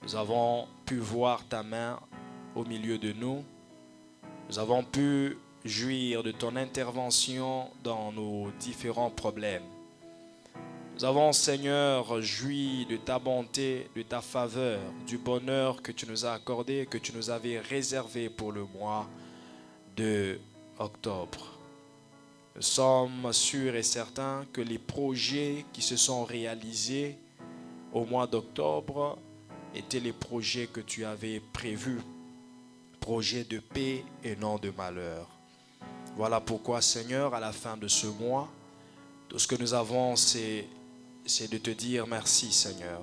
Nous avons pu voir ta main au milieu de nous. Nous avons pu jouir de ton intervention dans nos différents problèmes. Nous avons, Seigneur, joui de ta bonté, de ta faveur, du bonheur que tu nous as accordé, que tu nous avais réservé pour le mois de octobre. Nous sommes sûrs et certains que les projets qui se sont réalisés au mois d'octobre étaient les projets que tu avais prévus, projets de paix et non de malheur. Voilà pourquoi, Seigneur, à la fin de ce mois, tout ce que nous avons, c'est de te dire merci, Seigneur.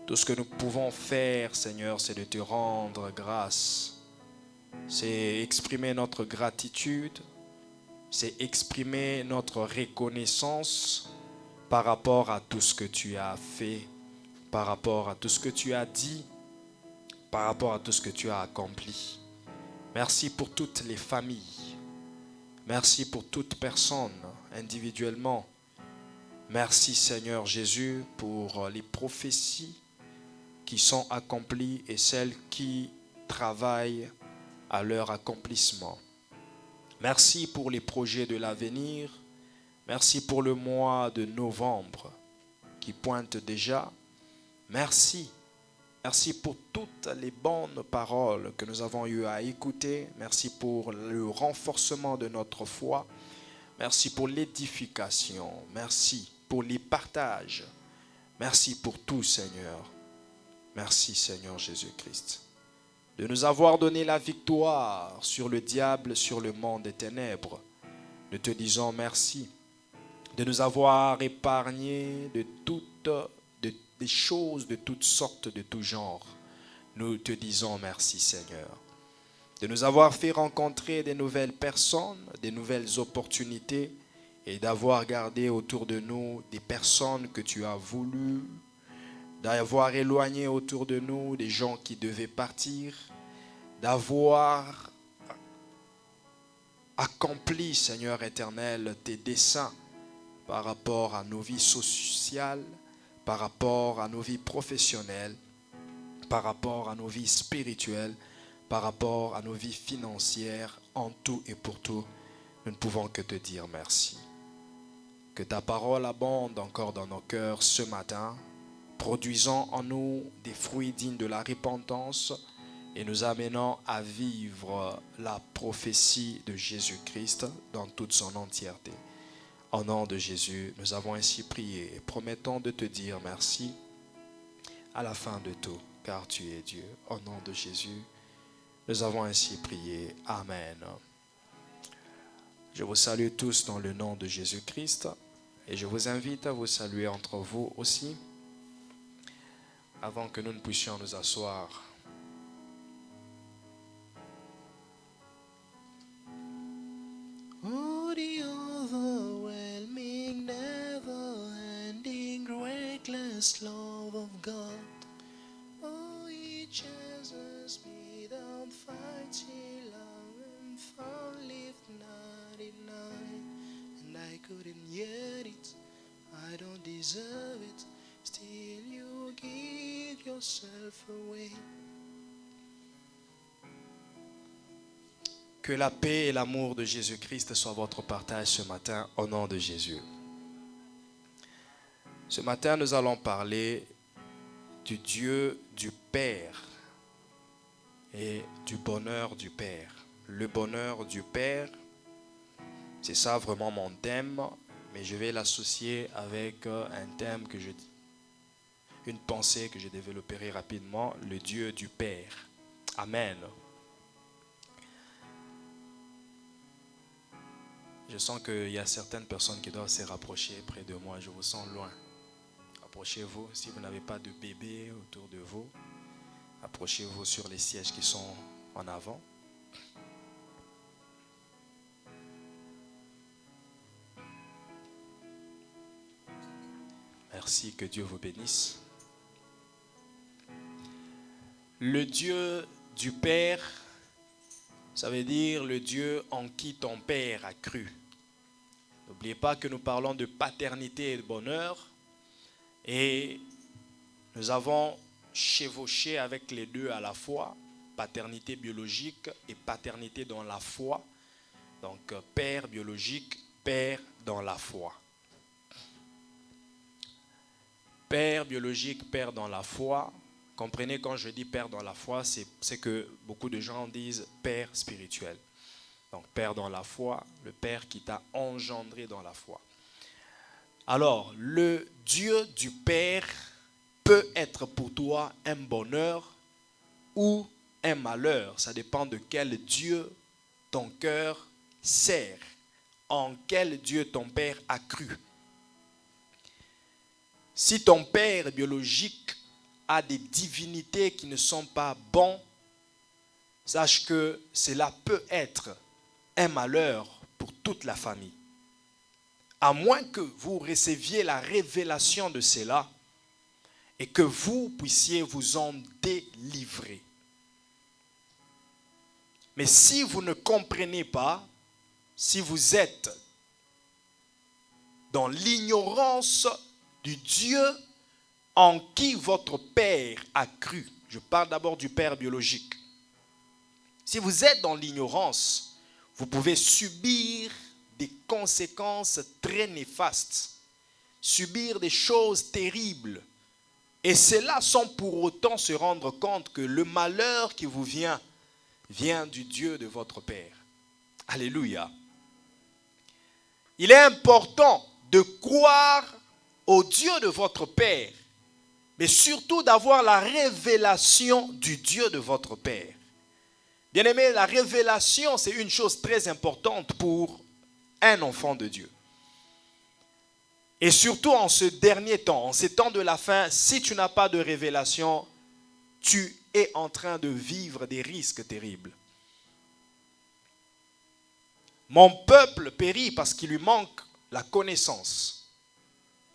Tout ce que nous pouvons faire, Seigneur, c'est de te rendre grâce. C'est exprimer notre gratitude, c'est exprimer notre reconnaissance par rapport à tout ce que tu as fait, par rapport à tout ce que tu as dit, par rapport à tout ce que tu as accompli. Merci pour toutes les familles. Merci pour toute personne individuellement. Merci Seigneur Jésus pour les prophéties qui sont accomplies et celles qui travaillent à leur accomplissement. Merci pour les projets de l'avenir. Merci pour le mois de novembre qui pointe déjà. Merci. Merci pour toutes les bonnes paroles que nous avons eu à écouter. Merci pour le renforcement de notre foi. Merci pour l'édification. Merci pour les partages. Merci pour tout, Seigneur. Merci, Seigneur Jésus-Christ, de nous avoir donné la victoire sur le diable, sur le monde des ténèbres. Nous te disons merci de nous avoir épargnés de toutes des choses de toutes sortes, de tout genre. Nous te disons merci, Seigneur, de nous avoir fait rencontrer des nouvelles personnes, des nouvelles opportunités et d'avoir gardé autour de nous des personnes que tu as voulu, d'avoir éloigné autour de nous des gens qui devaient partir, d'avoir accompli, Seigneur éternel, tes desseins par rapport à nos vies sociales, par rapport à nos vies professionnelles, par rapport à nos vies spirituelles, par rapport à nos vies financières, en tout et pour tout. Nous ne pouvons que te dire merci. Que ta parole abonde encore dans nos cœurs ce matin, produisant en nous des fruits dignes de la repentance et nous amenant à vivre la prophétie de Jésus-Christ dans toute son entièreté. Au nom de Jésus, nous avons ainsi prié et promettons de te dire merci à la fin de tout, car tu es Dieu. Au nom de Jésus, nous avons ainsi prié. Amen. Je vous salue tous dans le nom de Jésus-Christ et je vous invite à vous saluer entre vous aussi avant que nous ne puissions nous asseoir. Oh, the overwhelming, never-ending, reckless love of God. Oh, He chases me down, fights He long and found, lived 99, and I couldn't get it. I don't deserve it. Still, you give yourself away. Que la paix et l'amour de Jésus-Christ soient votre partage ce matin au nom de Jésus. Ce matin, nous allons parler du Dieu du Père et du bonheur du Père. Le bonheur du Père, c'est ça vraiment mon thème, mais je vais l'associer avec un thème que je dis, une pensée que je développerai rapidement, le Dieu du Père. Amen. Je sens qu'il y a certaines personnes qui doivent se rapprocher près de moi. Je vous sens loin. Approchez-vous. Si vous n'avez pas de bébé autour de vous, approchez-vous sur les sièges qui sont en avant. Merci, que Dieu vous bénisse. Le Dieu du Père, ça veut dire le Dieu en qui ton Père a cru. N'oubliez pas que nous parlons de paternité et de bonheur. Et nous avons chevaucher avec les deux à la fois, paternité biologique et paternité dans la foi. Donc, père biologique, père dans la foi. Père biologique, père dans la foi. Comprenez, quand je dis père dans la foi, c'est que beaucoup de gens disent père spirituel. Donc, père dans la foi, le père qui t'a engendré dans la foi. Alors, le Dieu du Père peut être pour toi un bonheur ou un malheur. Ça dépend de quel Dieu ton cœur sert, en quel Dieu ton Père a cru. Si ton père biologique a des divinités qui ne sont pas bonnes, sache que cela peut être un malheur pour toute la famille. À moins que vous receviez la révélation de cela et que vous puissiez vous en délivrer. Mais si vous ne comprenez pas, si vous êtes dans l'ignorance du Dieu en qui votre père a cru. Je parle d'abord du père biologique. Si vous êtes dans l'ignorance, vous pouvez subir des conséquences très néfastes, subir des choses terribles. Et cela sans pour autant se rendre compte que le malheur qui vous vient du Dieu de votre père. Alléluia. Il est important de croire au Dieu de votre Père, mais surtout d'avoir la révélation du Dieu de votre Père. Bien-aimé, la révélation, c'est une chose très importante pour un enfant de Dieu. Et surtout en ce dernier temps, en ces temps de la fin, si tu n'as pas de révélation, tu es en train de vivre des risques terribles. Mon peuple périt parce qu'il lui manque la connaissance,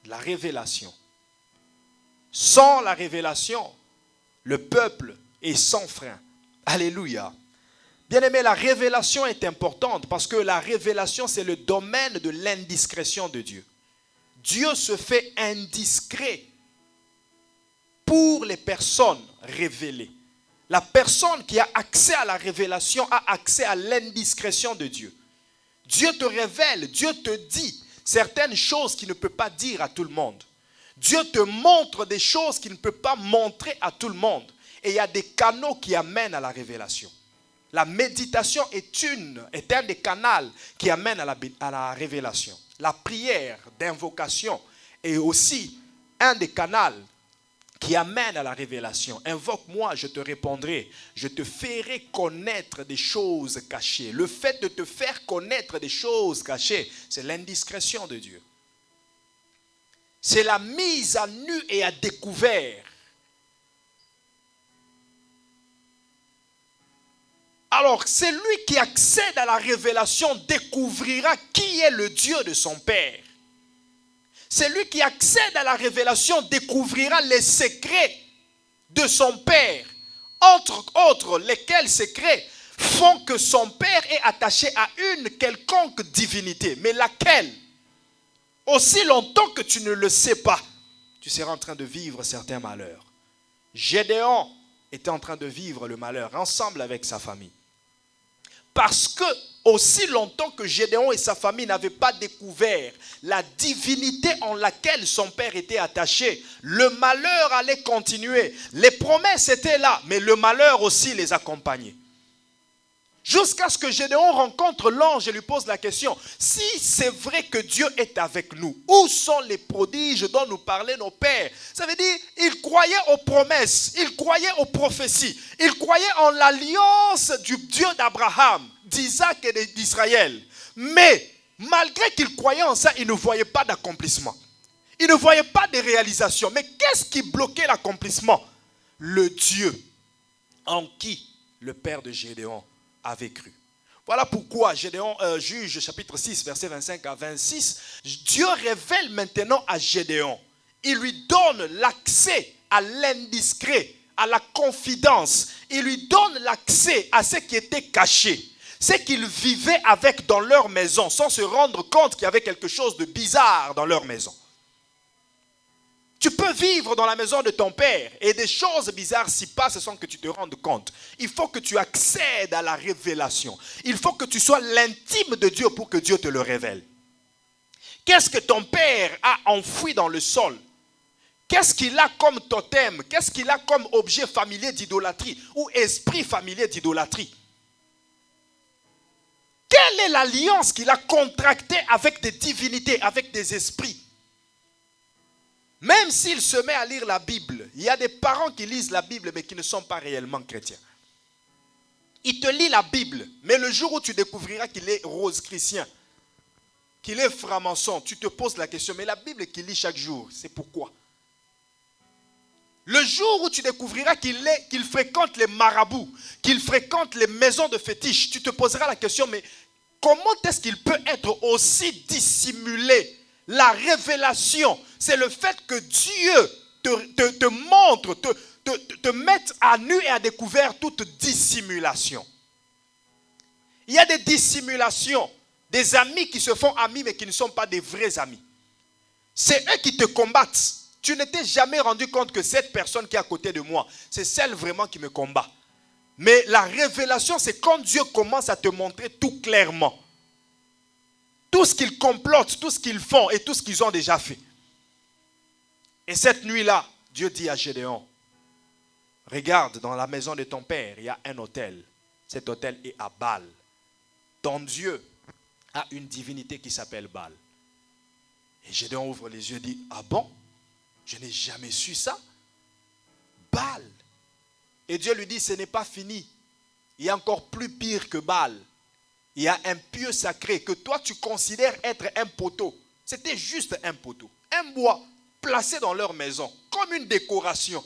la révélation. Sans la révélation, le peuple est sans frein. Alléluia. Bien-aimé, la révélation est importante parce que la révélation, c'est le domaine de l'indiscrétion de Dieu. Dieu se fait indiscret pour les personnes révélées. La personne qui a accès à la révélation a accès à l'indiscrétion de Dieu. Dieu te révèle, Dieu te dit certaines choses qu'il ne peut pas dire à tout le monde. Dieu te montre des choses qu'il ne peut pas montrer à tout le monde. Et il y a des canaux qui amènent à la révélation. La méditation est un des canaux qui amène à la révélation. La prière d'invocation est aussi un des canaux qui amène à la révélation. Invoque-moi, je te répondrai. Je te ferai connaître des choses cachées. Le fait de te faire connaître des choses cachées, c'est l'indiscrétion de Dieu. C'est la mise à nu et à découvert. Alors, celui qui accède à la révélation découvrira qui est le Dieu de son Père. Celui qui accède à la révélation découvrira les secrets de son Père. Entre autres, lesquels secrets font que son Père est attaché à une quelconque divinité. Mais laquelle? Aussi longtemps que tu ne le sais pas, tu seras en train de vivre certains malheurs. Gédéon était en train de vivre le malheur ensemble avec sa famille. Parce que aussi longtemps que Gédéon et sa famille n'avaient pas découvert la divinité en laquelle son père était attaché, le malheur allait continuer. Les promesses étaient là, mais le malheur aussi les accompagnait. Jusqu'à ce que Gédéon rencontre l'ange et lui pose la question, si c'est vrai que Dieu est avec nous, où sont les prodiges dont nous parlaient nos pères? Ça veut dire, il croyait aux promesses, il croyait aux prophéties, il croyait en l'alliance du Dieu d'Abraham, d'Isaac et d'Israël. Mais malgré qu'il croyait en ça, il ne voyait pas d'accomplissement. Il ne voyait pas de réalisation. Mais qu'est-ce qui bloquait l'accomplissement? Le Dieu en qui le père de Gédéon avait cru. Voilà pourquoi Juge chapitre 6 verset 25 à 26, Dieu révèle maintenant à Gédéon. Il lui donne l'accès à l'indiscret, à la confidence. Il lui donne l'accès à ce qui était caché. Ce qu'ils vivaient avec dans leur maison sans se rendre compte qu'il y avait quelque chose de bizarre dans leur maison. Tu peux vivre dans la maison de ton père et des choses bizarres s'y passent sans que tu te rendes compte. Il faut que tu accèdes à la révélation. Il faut que tu sois l'intime de Dieu pour que Dieu te le révèle. Qu'est-ce que ton père a enfoui dans le sol? Qu'est-ce qu'il a comme totem? Qu'est-ce qu'il a comme objet familier d'idolâtrie ou esprit familier d'idolâtrie? Quelle est l'alliance qu'il a contractée avec des divinités, avec des esprits? Même s'il se met à lire la Bible, il y a des parents qui lisent la Bible mais qui ne sont pas réellement chrétiens. Il te lit la Bible, mais le jour où tu découvriras qu'il est rose-chrétien, qu'il est franc-maçon, tu te poses la question, mais la Bible qu'il lit chaque jour, c'est pourquoi? Le jour où tu découvriras qu'il fréquente les marabouts, qu'il fréquente les maisons de fétiches, tu te poseras la question, mais comment est-ce qu'il peut être aussi dissimulé? La révélation, c'est le fait que Dieu te montre, te mette à nu et à découvert toute dissimulation. Il y a des dissimulations, des amis qui se font amis mais qui ne sont pas des vrais amis. C'est eux qui te combattent. Tu ne t'es jamais rendu compte que cette personne qui est à côté de moi, c'est celle vraiment qui me combat. Mais la révélation, c'est quand Dieu commence à te montrer tout clairement. Tout ce qu'ils complotent, tout ce qu'ils font et tout ce qu'ils ont déjà fait. Et cette nuit-là, Dieu dit à Gédéon, regarde, dans la maison de ton père, il y a un autel. Cet autel est à Baal. Ton Dieu a une divinité qui s'appelle Baal. Et Gédéon ouvre les yeux et dit, ah bon? Je n'ai jamais su ça. Baal. Et Dieu lui dit, ce n'est pas fini. Il y a encore plus pire que Baal. Il y a un pieu sacré que toi tu considères être un poteau. C'était juste un poteau. Un bois placé dans leur maison, comme une décoration.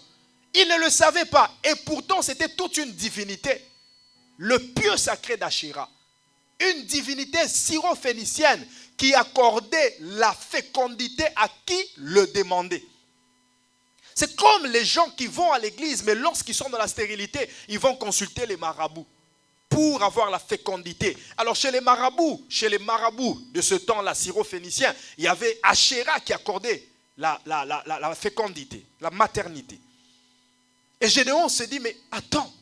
Ils ne le savaient pas. Et pourtant c'était toute une divinité. Le pieu sacré d'Achéra. Une divinité syro-phénicienne qui accordait la fécondité à qui le demandait. C'est comme les gens qui vont à l'église, mais lorsqu'ils sont dans la stérilité, ils vont consulter les marabouts pour avoir la fécondité. Alors chez les marabouts de ce temps-là, syro-phénicien, il y avait Achéra qui accordait la fécondité, la maternité. Et Gédéon se dit, mais attends,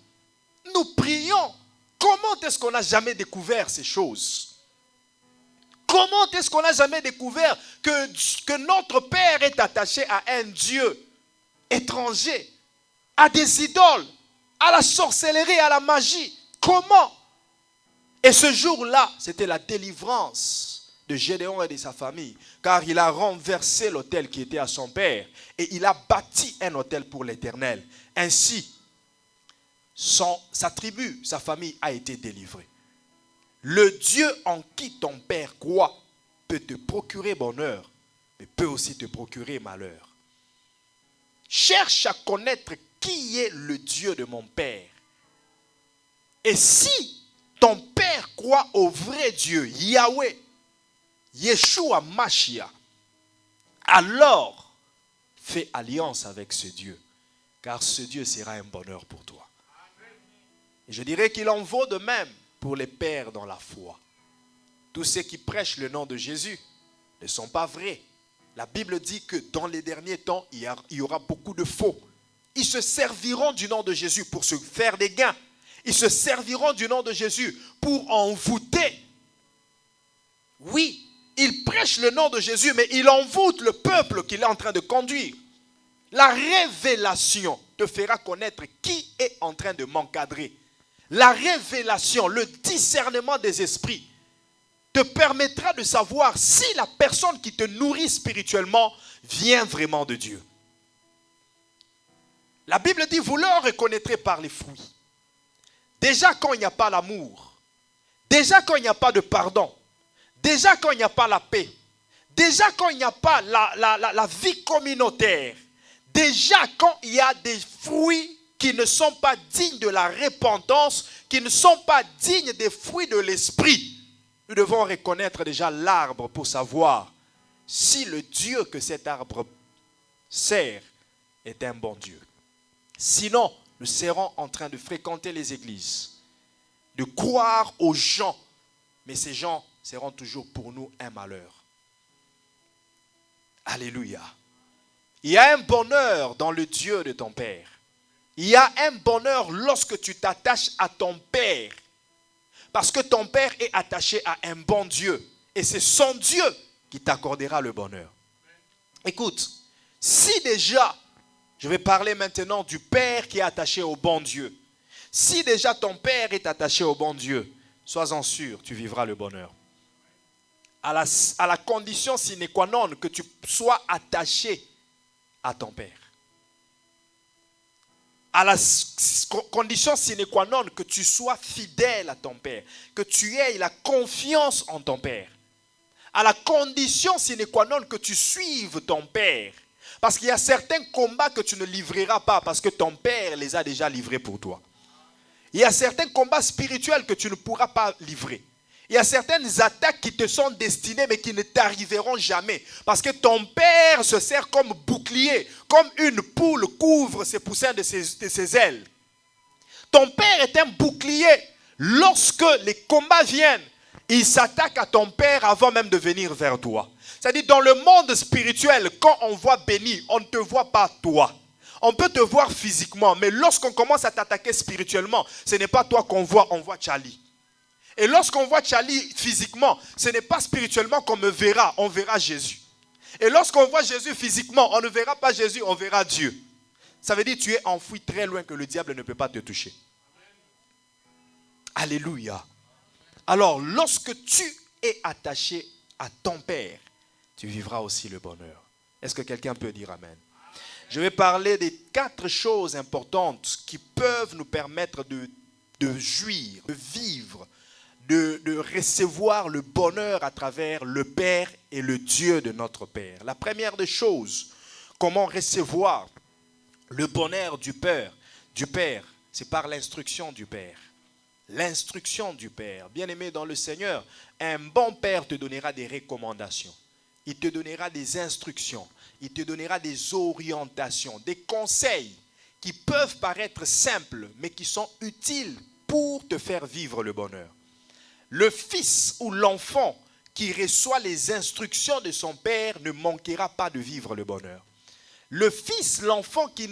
nous prions. Comment est-ce qu'on n'a jamais découvert ces choses? Comment est-ce qu'on n'a jamais découvert que notre Père est attaché à un Dieu étranger, à des idoles, à la sorcellerie, à la magie? Comment? Et ce jour-là, c'était la délivrance de Gédéon et de sa famille, car il a renversé l'autel qui était à son père et il a bâti un autel pour l'Éternel. Ainsi, sa tribu, sa famille a été délivrée. Le Dieu en qui ton père croit peut te procurer bonheur, mais peut aussi te procurer malheur. Cherche à connaître qui est le Dieu de mon père. Et si ton père croit au vrai Dieu, Yahweh, Yeshua Mashiach, alors fais alliance avec ce Dieu, car ce Dieu sera un bonheur pour toi. Et je dirais qu'il en vaut de même pour les pères dans la foi. Tous ceux qui prêchent le nom de Jésus ne sont pas vrais. La Bible dit que dans les derniers temps, il y aura beaucoup de faux. Ils se serviront du nom de Jésus pour se faire des gains. Ils se serviront du nom de Jésus pour envoûter. Oui, ils prêchent le nom de Jésus, mais ils envoûtent le peuple qu'il est en train de conduire. La révélation te fera connaître qui est en train de m'encadrer. La révélation, le discernement des esprits te permettra de savoir si la personne qui te nourrit spirituellement vient vraiment de Dieu. La Bible dit, vous le reconnaîtrez par les fruits. Déjà quand il n'y a pas l'amour, déjà quand il n'y a pas de pardon, déjà quand il n'y a pas la paix, déjà quand il n'y a pas la vie communautaire, déjà quand il y a des fruits qui ne sont pas dignes de la repentance, qui ne sont pas dignes des fruits de l'esprit, nous devons reconnaître déjà l'arbre pour savoir si le Dieu que cet arbre sert est un bon Dieu. Sinon, nous serons en train de fréquenter les églises, de croire aux gens, mais ces gens seront toujours pour nous un malheur. Alléluia. Il y a un bonheur dans le Dieu de ton Père. Il y a un bonheur lorsque tu t'attaches à ton Père. Parce que ton Père est attaché à un bon Dieu. Et c'est son Dieu qui t'accordera le bonheur. Écoute, si déjà, je vais parler maintenant du Père qui est attaché au bon Dieu. Si déjà ton Père est attaché au bon Dieu, sois-en sûr, tu vivras le bonheur. À la condition sine qua non que tu sois attaché à ton Père. À la condition sine qua non que tu sois fidèle à ton Père, que tu aies la confiance en ton Père. À la condition sine qua non que tu suives ton Père. Parce qu'il y a certains combats que tu ne livreras pas parce que ton Père les a déjà livrés pour toi. Il y a certains combats spirituels que tu ne pourras pas livrer. Il y a certaines attaques qui te sont destinées mais qui ne t'arriveront jamais. Parce que ton Père se sert comme bouclier, comme une poule couvre ses poussins de ses ailes. Ton Père est un bouclier. Lorsque les combats viennent, il s'attaque à ton Père avant même de venir vers toi. C'est-à-dire dans le monde spirituel, quand on voit béni, on ne te voit pas toi. On peut te voir physiquement, mais lorsqu'on commence à t'attaquer spirituellement, ce n'est pas toi qu'on voit, on voit Charlie. Et lorsqu'on voit Charlie physiquement, ce n'est pas spirituellement qu'on me verra, on verra Jésus. Et lorsqu'on voit Jésus physiquement, on ne verra pas Jésus, on verra Dieu. Ça veut dire que tu es enfoui très loin que le diable ne peut pas te toucher. Alléluia. Alors, lorsque tu es attaché à ton Père, tu vivras aussi le bonheur. Est-ce que quelqu'un peut dire Amen? Je vais parler des 4 choses importantes qui peuvent nous permettre de jouir, de vivre, de recevoir le bonheur à travers le Père et le Dieu de notre Père. La première des choses, comment recevoir le bonheur du Père, c'est par l'instruction du Père. L'instruction du Père. Bien-aimé dans le Seigneur, un bon Père te donnera des recommandations. Il te donnera des instructions. Il te donnera des orientations, des conseils qui peuvent paraître simples, mais qui sont utiles pour te faire vivre le bonheur. Le fils ou l'enfant qui reçoit les instructions de son père ne manquera pas de vivre le bonheur. Le fils, l'enfant qui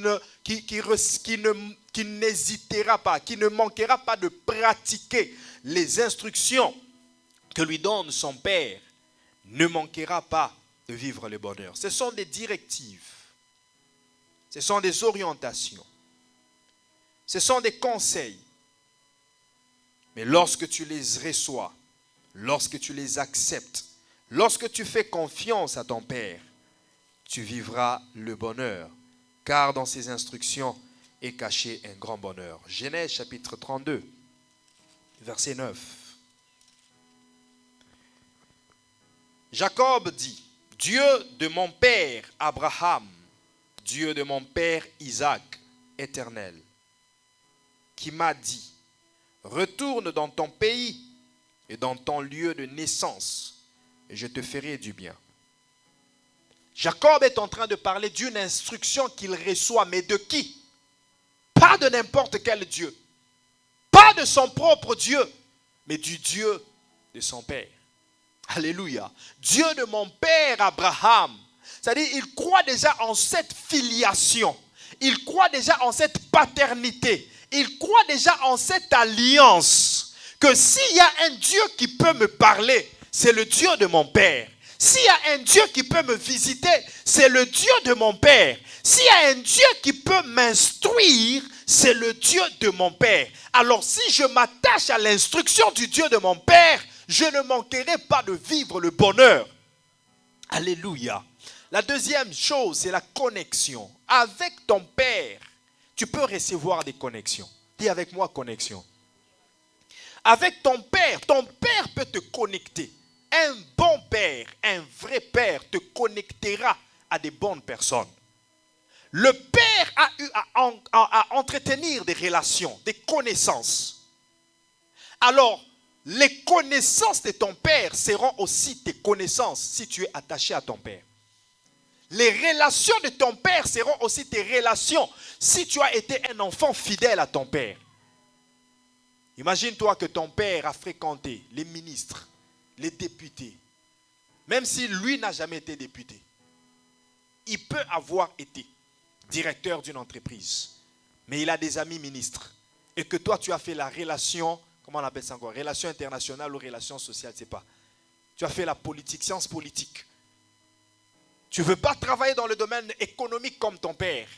n'hésitera pas, qui ne manquera pas de pratiquer les instructions que lui donne son père, ne manquera pas de vivre le bonheur. Ce sont des directives. Ce sont des orientations. Ce sont des conseils. Mais lorsque tu les reçois, lorsque tu les acceptes, lorsque tu fais confiance à ton Père, tu vivras le bonheur. Car dans ses instructions est caché un grand bonheur. Genèse chapitre 32, verset 9. Jacob dit, Dieu de mon père Abraham, Dieu de mon père Isaac, éternel, qui m'a dit, retourne dans ton pays et dans ton lieu de naissance, et je te ferai du bien. Jacob est en train de parler d'une instruction qu'il reçoit, mais de qui? Pas de n'importe quel Dieu. Pas de son propre Dieu, mais du Dieu de son père. Alléluia. Dieu de mon père Abraham. C'est-à-dire, il croit déjà en cette filiation. Il croit déjà en cette paternité. Il croit déjà en cette alliance. Que s'il y a un Dieu qui peut me parler, c'est le Dieu de mon père. S'il y a un Dieu qui peut me visiter, c'est le Dieu de mon père. S'il y a un Dieu qui peut m'instruire, c'est le Dieu de mon père. Alors si je m'attache à l'instruction du Dieu de mon père, je ne manquerai pas de vivre le bonheur. Alléluia. La deuxième chose, c'est la connexion. Avec ton père, tu peux recevoir des connexions. Dis avec moi, connexion. Avec ton père peut te connecter. Un bon père, un vrai père te connectera à des bonnes personnes. Le père a eu à entretenir des relations, des connaissances. Alors, les connaissances de ton père seront aussi tes connaissances si tu es attaché à ton père. Les relations de ton père seront aussi tes relations si tu as été un enfant fidèle à ton père. Imagine-toi que ton père a fréquenté les ministres, les députés, même si lui n'a jamais été député. Il peut avoir été directeur d'une entreprise, mais il a des amis ministres. Et que toi, tu as fait la relation, comment on appelle ça encore, relation internationale ou relation sociale, je ne sais pas. Tu as fait la politique, sciences politiques. Tu ne veux pas travailler dans le domaine économique comme ton père,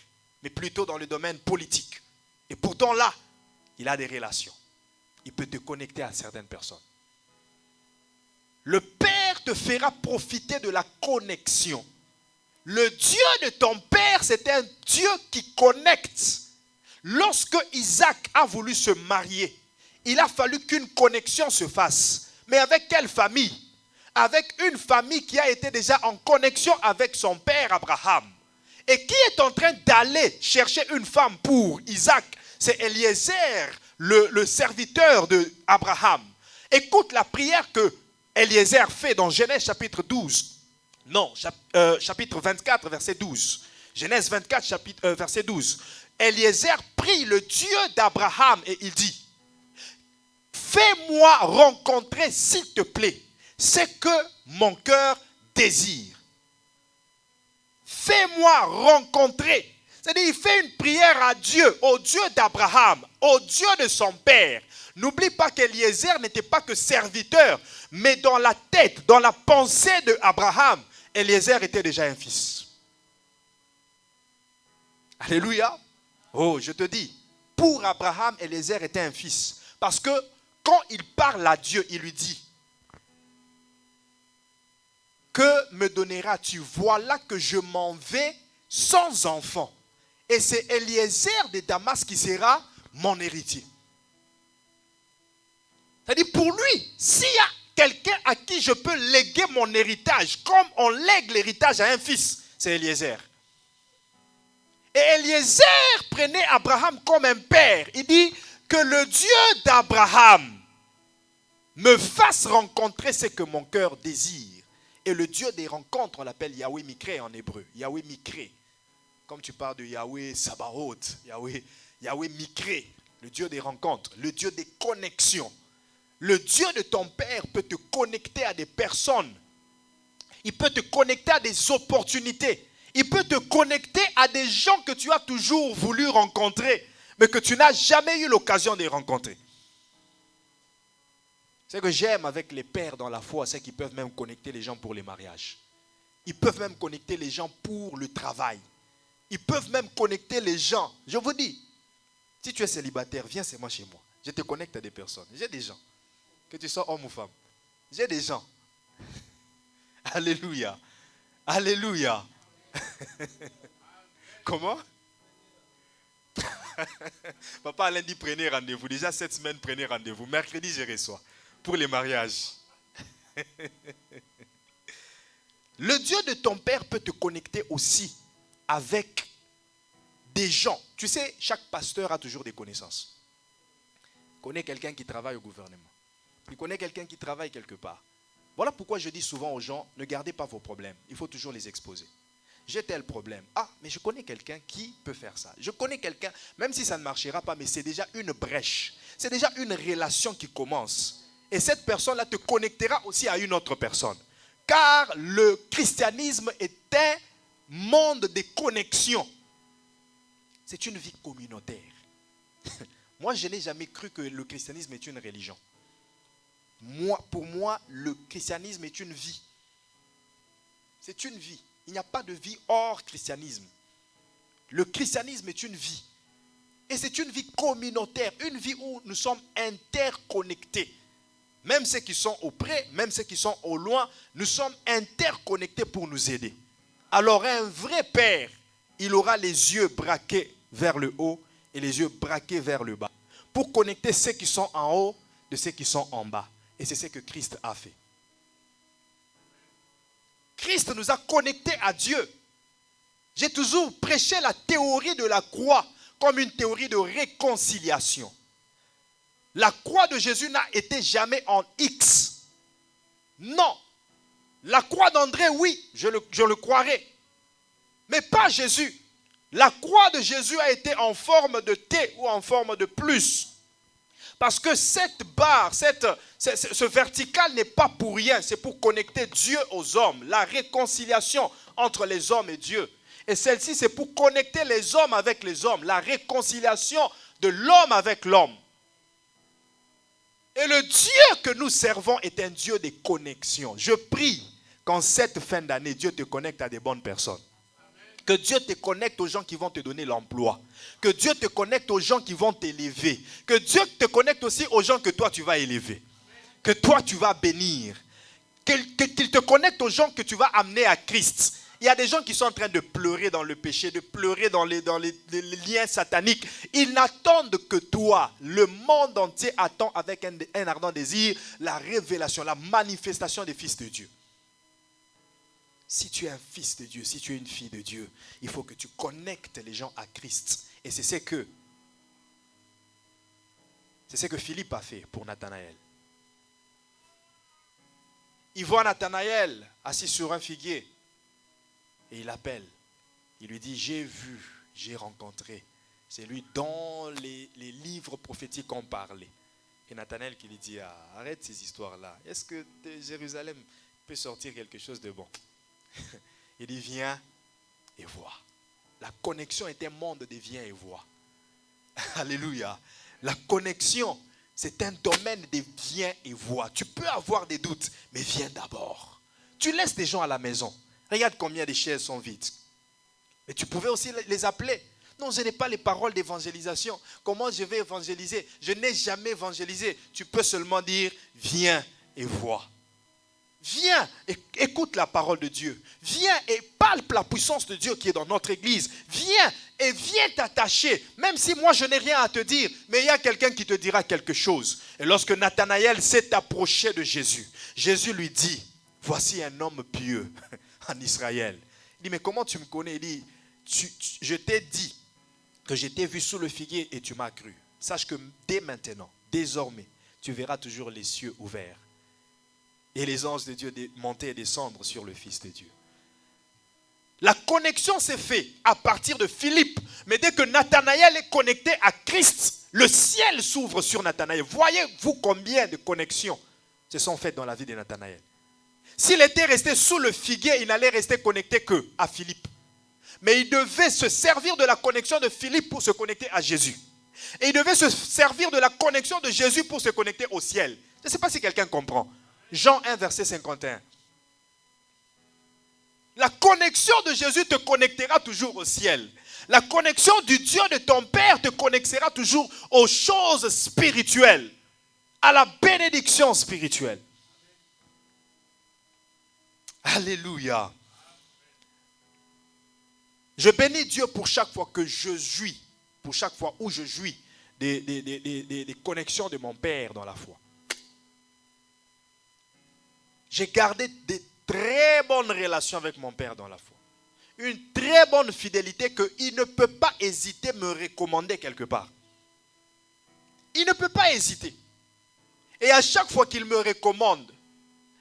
mais plutôt dans le domaine politique. Et pourtant là, il a des relations. Il peut te connecter à certaines personnes. Le Père te fera profiter de la connexion. Le Dieu de ton Père, c'est un Dieu qui connecte. Lorsque Isaac a voulu se marier, il a fallu qu'une connexion se fasse. Mais avec quelle famille? Avec une famille qui a été déjà en connexion avec son père Abraham. Et qui est en train d'aller chercher une femme pour Isaac? C'est Eliezer, le serviteur d'Abraham. Écoute la prière que Eliezer fait dans Genèse chapitre 12. Non, chapitre 24, verset 12. Genèse 24, verset 12. Eliezer prie le Dieu d'Abraham et il dit: fais-moi rencontrer, s'il te plaît, ce que mon cœur désire. Fais-moi rencontrer. C'est-à-dire, il fait une prière à Dieu, au Dieu d'Abraham, au Dieu de son père. N'oublie pas qu'Eliezer n'était pas que serviteur, mais dans la tête, dans la pensée d'Abraham, Eliezer était déjà un fils. Alléluia. Oh, je te dis, pour Abraham, Eliezer était un fils. Parce que quand il parle à Dieu, il lui dit: que me donneras-tu? Voilà que je m'en vais sans enfant. Et c'est Eliezer de Damas qui sera mon héritier. C'est-à-dire, pour lui, s'il y a quelqu'un à qui je peux léguer mon héritage, comme on lègue l'héritage à un fils, c'est Eliezer. Et Eliezer prenait Abraham comme un père. Il dit que le Dieu d'Abraham me fasse rencontrer ce que mon cœur désire. Et le Dieu des rencontres, on l'appelle Yahweh Mikré en hébreu. Yahweh Mikré. Comme tu parles de Yahweh Sabaoth, Yahweh Mikré, le Dieu des rencontres, le Dieu des connexions. Le Dieu de ton père peut te connecter à des personnes. Il peut te connecter à des opportunités. Il peut te connecter à des gens que tu as toujours voulu rencontrer, mais que tu n'as jamais eu l'occasion de rencontrer. Ce que j'aime avec les pères dans la foi, c'est qu'ils peuvent même connecter les gens pour les mariages. Ils peuvent même connecter les gens pour le travail. Ils peuvent même connecter les gens. Je vous dis, si tu es célibataire, viens c'est moi chez moi. Je te connecte à des personnes. J'ai des gens. Que tu sois homme ou femme. J'ai des gens. Alléluia. Alléluia. Comment? Papa Alain dit prenez rendez-vous. Déjà cette semaine, prenez rendez-vous. Mercredi, je reçois. Pour les mariages. Le Dieu de ton père peut te connecter aussi avec des gens. Tu sais, chaque pasteur a toujours des connaissances. Il connaît quelqu'un qui travaille au gouvernement. Il connaît quelqu'un qui travaille quelque part. Voilà pourquoi je dis souvent aux gens, ne gardez pas vos problèmes. Il faut toujours les exposer. J'ai tel problème. Ah, mais je connais quelqu'un qui peut faire ça. Je connais quelqu'un, même si ça ne marchera pas, mais c'est déjà une brèche. C'est déjà une relation qui commence. Et cette personne-là te connectera aussi à une autre personne. Car le christianisme est un monde de connexions. C'est une vie communautaire. Moi, je n'ai jamais cru que le christianisme est une religion. Pour moi, le christianisme est une vie. C'est une vie. Il n'y a pas de vie hors christianisme. Le christianisme est une vie. Et c'est une vie communautaire, une vie où nous sommes interconnectés. Même ceux qui sont auprès, même ceux qui sont au loin, nous sommes interconnectés pour nous aider. Alors un vrai père, il aura les yeux braqués vers le haut et les yeux braqués vers le bas. Pour connecter ceux qui sont en haut de ceux qui sont en bas. Et c'est ce que Christ a fait. Christ nous a connectés à Dieu. J'ai toujours prêché la théorie de la croix comme une théorie de réconciliation. La croix de Jésus n'a été jamais en X. Non. La croix d'André, oui, je le croirais. Mais pas Jésus. La croix de Jésus a été en forme de T ou en forme de plus. Parce que cette barre, ce vertical n'est pas pour rien. C'est pour connecter Dieu aux hommes. La réconciliation entre les hommes et Dieu. Et celle-ci, c'est pour connecter les hommes avec les hommes, la réconciliation de l'homme avec l'homme. Et le Dieu que nous servons est un Dieu de connexion. Je prie qu'en cette fin d'année, Dieu te connecte à des bonnes personnes. Que Dieu te connecte aux gens qui vont te donner l'emploi. Que Dieu te connecte aux gens qui vont t'élever. Que Dieu te connecte aussi aux gens que toi tu vas élever. Que toi tu vas bénir. Qu'il te connecte aux gens que tu vas amener à Christ. Il y a des gens qui sont en train de pleurer dans le péché, de pleurer dans les liens sataniques. Ils n'attendent que toi. Le monde entier attend avec un ardent désir la révélation, la manifestation des fils de Dieu. Si tu es un fils de Dieu, si tu es une fille de Dieu, il faut que tu connectes les gens à Christ. Et c'est ce que Philippe a fait pour Nathanaël. Il voit Nathanaël assis sur un figuier. Et il l'appelle. Il lui dit, j'ai vu, j'ai rencontré. C'est lui dont les livres prophétiques ont parlé. Et Nathanaël qui lui dit, arrête ces histoires-là. Est-ce que de Jérusalem peut sortir quelque chose de bon? Il dit, viens et vois. La connexion est un monde de viens et vois. Alléluia. La connexion, c'est un domaine de viens et vois. Tu peux avoir des doutes, mais viens d'abord. Tu laisses des gens à la maison. Regarde combien de chaises sont vides. Et tu pouvais aussi les appeler. Non, je n'ai pas les paroles d'évangélisation. Comment je vais évangéliser? Je n'ai jamais évangélisé. Tu peux seulement dire, viens et vois. Viens et écoute la parole de Dieu. Viens et palpe la puissance de Dieu qui est dans notre église. Viens et viens t'attacher. Même si moi je n'ai rien à te dire, mais il y a quelqu'un qui te dira quelque chose. Et lorsque Nathanaël s'est approché de Jésus, Jésus lui dit, voici un homme pieux en Israël. Il dit, mais comment tu me connais? Il dit, je t'ai dit que je t'ai vu sous le figuier et tu m'as cru. Sache que dès maintenant, désormais, tu verras toujours les cieux ouverts. Et les anges de Dieu monter et descendre sur le Fils de Dieu. La connexion s'est faite à partir de Philippe. Mais dès que Nathanaël est connecté à Christ, le ciel s'ouvre sur Nathanaël. Voyez-vous combien de connexions se sont faites dans la vie de Nathanaël. S'il était resté sous le figuier, il n'allait rester connecté qu'à Philippe. Mais il devait se servir de la connexion de Philippe pour se connecter à Jésus. Et il devait se servir de la connexion de Jésus pour se connecter au ciel. Je ne sais pas si quelqu'un comprend. Jean 1, verset 51. La connexion de Jésus te connectera toujours au ciel. La connexion du Dieu de ton Père te connectera toujours aux choses spirituelles, à la bénédiction spirituelle. Alléluia. Je bénis Dieu pour chaque fois que je jouis, pour chaque fois où je jouis des connexions de mon Père dans la foi. J'ai gardé de très bonnes relations avec mon Père dans la foi. Une très bonne fidélité qu'il ne peut pas hésiter à me recommander quelque part. Il ne peut pas hésiter. Et à chaque fois qu'il me recommande,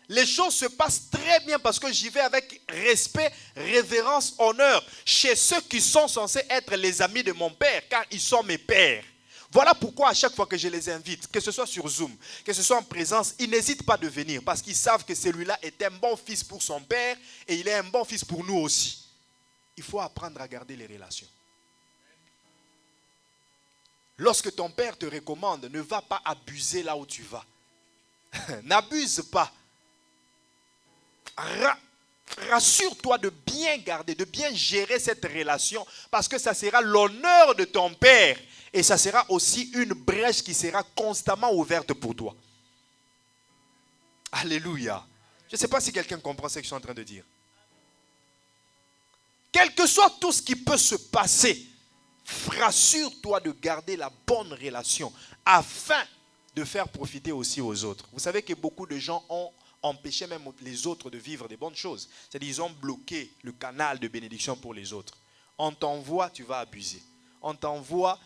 les choses se passent très bien parce que j'y vais avec respect, révérence, honneur chez ceux qui sont censés être les amis de mon Père, car ils sont mes pères. Voilà pourquoi à chaque fois que je les invite, que ce soit sur Zoom, que ce soit en présence, ils n'hésitent pas de venir parce qu'ils savent que celui-là est un bon fils pour son père et il est un bon fils pour nous aussi. Il faut apprendre à garder les relations. Lorsque ton père te recommande, ne va pas abuser là où tu vas. N'abuse pas. Rassure-toi de bien garder, de bien gérer cette relation parce que ça sera l'honneur de ton père. Et ça sera aussi une brèche qui sera constamment ouverte pour toi. Alléluia. Je ne sais pas si quelqu'un comprend ce que je suis en train de dire. Quel que soit tout ce qui peut se passer, rassure-toi de garder la bonne relation afin de faire profiter aussi aux autres. Vous savez que beaucoup de gens ont empêché même les autres de vivre des bonnes choses. C'est-à-dire qu'ils ont bloqué le canal de bénédiction pour les autres. On t'envoie, tu vas abuser. On t'envoie,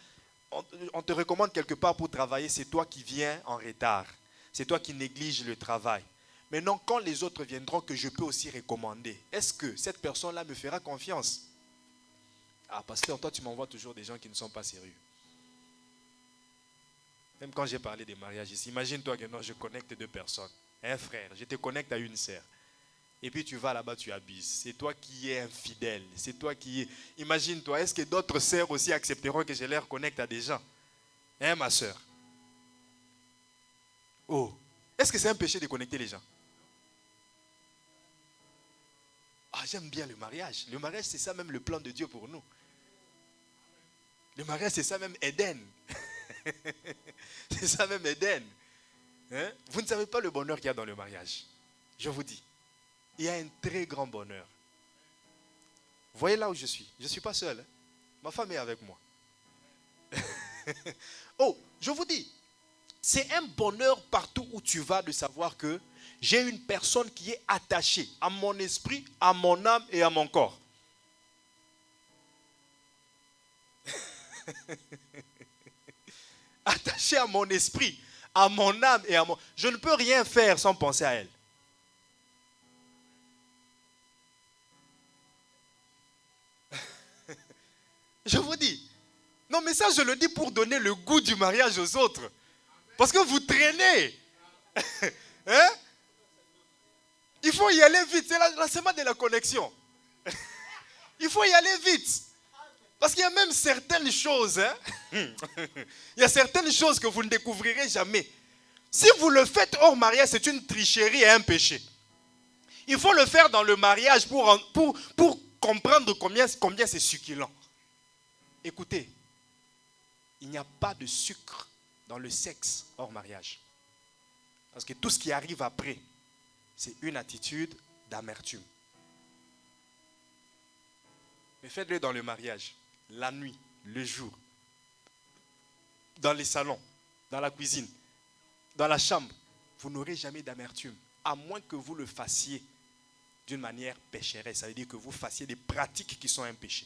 on te recommande quelque part pour travailler, c'est toi qui viens en retard. C'est toi qui négliges le travail. Maintenant, quand les autres viendront, que je peux aussi recommander, est-ce que cette personne-là me fera confiance? Ah, pasteur, toi, tu m'envoies toujours des gens qui ne sont pas sérieux. Même quand j'ai parlé des mariages ici, imagine-toi que non, je connecte deux personnes. Un frère, je te connecte à une sœur. Et puis tu vas là-bas, tu abuses. C'est toi qui es infidèle. C'est toi qui es... Imagine-toi, est-ce que d'autres sœurs aussi accepteront que je les reconnecte à des gens? Hein, ma sœur? Oh, est-ce que c'est un péché de connecter les gens? Ah, j'aime bien le mariage. Le mariage, c'est ça même le plan de Dieu pour nous. Le mariage, c'est ça même Éden. C'est ça même Éden. Hein? Vous ne savez pas le bonheur qu'il y a dans le mariage. Je vous dis. Il y a un très grand bonheur. Voyez là où je suis. Je ne suis pas seul. Hein? Ma femme est avec moi. Oh, je vous dis. C'est un bonheur partout où tu vas de savoir que j'ai une personne qui est attachée à mon esprit, à mon âme et à mon corps. Attachée à mon esprit, à mon âme et à mon... Je ne peux rien faire sans penser à elle. Je vous dis. Non, mais ça, je le dis pour donner le goût du mariage aux autres. Parce que vous traînez. Hein? Il faut y aller vite. C'est la semaine de la connexion. Il faut y aller vite. Parce qu'il y a même certaines choses. Hein? Il y a certaines choses que vous ne découvrirez jamais. Si vous le faites hors mariage, c'est une tricherie et un péché. Il faut le faire dans le mariage pour comprendre combien c'est succulent. Écoutez, il n'y a pas de sucre dans le sexe hors mariage. Parce que tout ce qui arrive après, c'est une attitude d'amertume. Mais faites-le dans le mariage, la nuit, le jour, dans les salons, dans la cuisine, dans la chambre. Vous n'aurez jamais d'amertume, à moins que vous le fassiez d'une manière pécheresse. Ça veut dire que vous fassiez des pratiques qui sont un péché.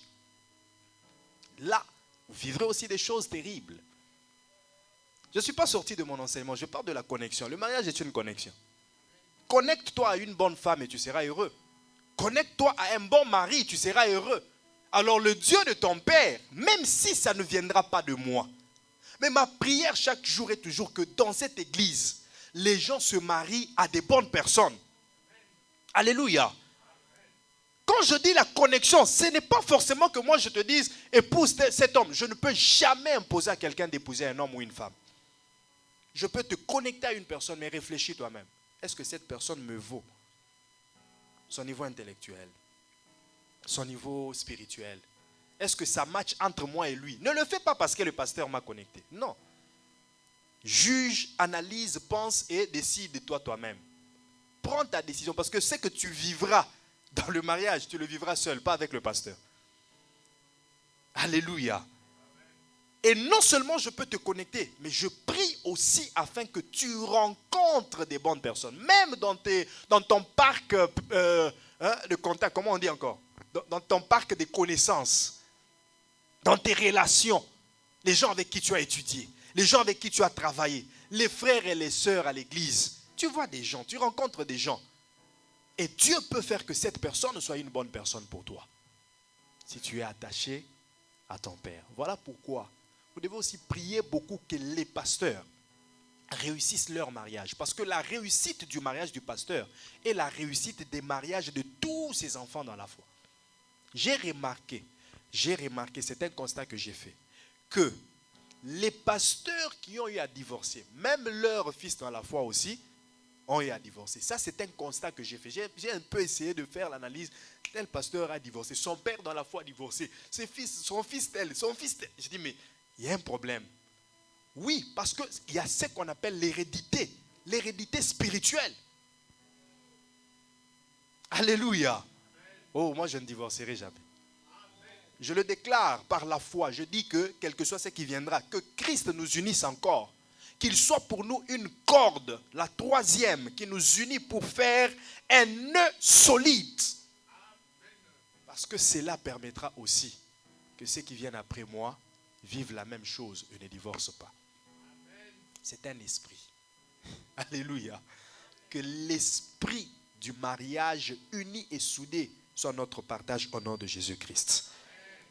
Là, vous vivrez aussi des choses terribles. Je ne suis pas sorti de mon enseignement, je parle de la connexion. Le mariage est une connexion. Connecte-toi à une bonne femme et tu seras heureux. Connecte-toi à un bon mari, tu seras heureux. Alors le Dieu de ton père, même si ça ne viendra pas de moi, mais ma prière chaque jour est toujours que dans cette église, les gens se marient à des bonnes personnes. Alléluia. Quand je dis la connexion, ce n'est pas forcément que moi je te dise épouse cet homme. Je ne peux jamais imposer à quelqu'un d'épouser un homme ou une femme. Je peux te connecter à une personne, mais réfléchis toi-même. Est-ce que cette personne me vaut? Son niveau intellectuel, son niveau spirituel. Est-ce que ça match entre moi et lui? Ne le fais pas parce que le pasteur m'a connecté. Non. Juge, analyse, pense et décide toi-même. Prends ta décision parce que ce que tu vivras dans le mariage, tu le vivras seul, pas avec le pasteur. Alléluia. Et non seulement je peux te connecter, mais je prie aussi afin que tu rencontres des bonnes personnes. Même dans ton parc de contact, comment on dit encore? Dans ton parc de connaissances, dans tes relations, les gens avec qui tu as étudié, les gens avec qui tu as travaillé, les frères et les sœurs à l'église. Tu vois des gens, tu rencontres des gens. Et Dieu peut faire que cette personne soit une bonne personne pour toi. Si tu es attaché à ton Père. Voilà pourquoi vous devez aussi prier beaucoup que les pasteurs réussissent leur mariage. Parce que la réussite du mariage du pasteur est la réussite des mariages de tous ses enfants dans la foi. J'ai remarqué, c'est un constat que j'ai fait, que les pasteurs qui ont eu à divorcer, même leurs fils dans la foi aussi, ont eu à divorcer. Ça, c'est un constat que j'ai fait. J'ai un peu essayé de faire l'analyse. Tel pasteur a divorcé. Son père dans la foi a divorcé. Son fils tel. Je dis, mais il y a un problème. Oui, parce qu'il y a ce qu'on appelle l'hérédité. L'hérédité spirituelle. Alléluia. Oh, moi, je ne divorcerai jamais. Je le déclare par la foi. Je dis que, quel que soit ce qui viendra, que Christ nous unisse encore. Qu'il soit pour nous une corde, la troisième, qui nous unit pour faire un nœud solide. Parce que cela permettra aussi que ceux qui viennent après moi vivent la même chose et ne divorcent pas. C'est un esprit. Alléluia. Que l'esprit du mariage uni et soudé soit notre partage au nom de Jésus-Christ.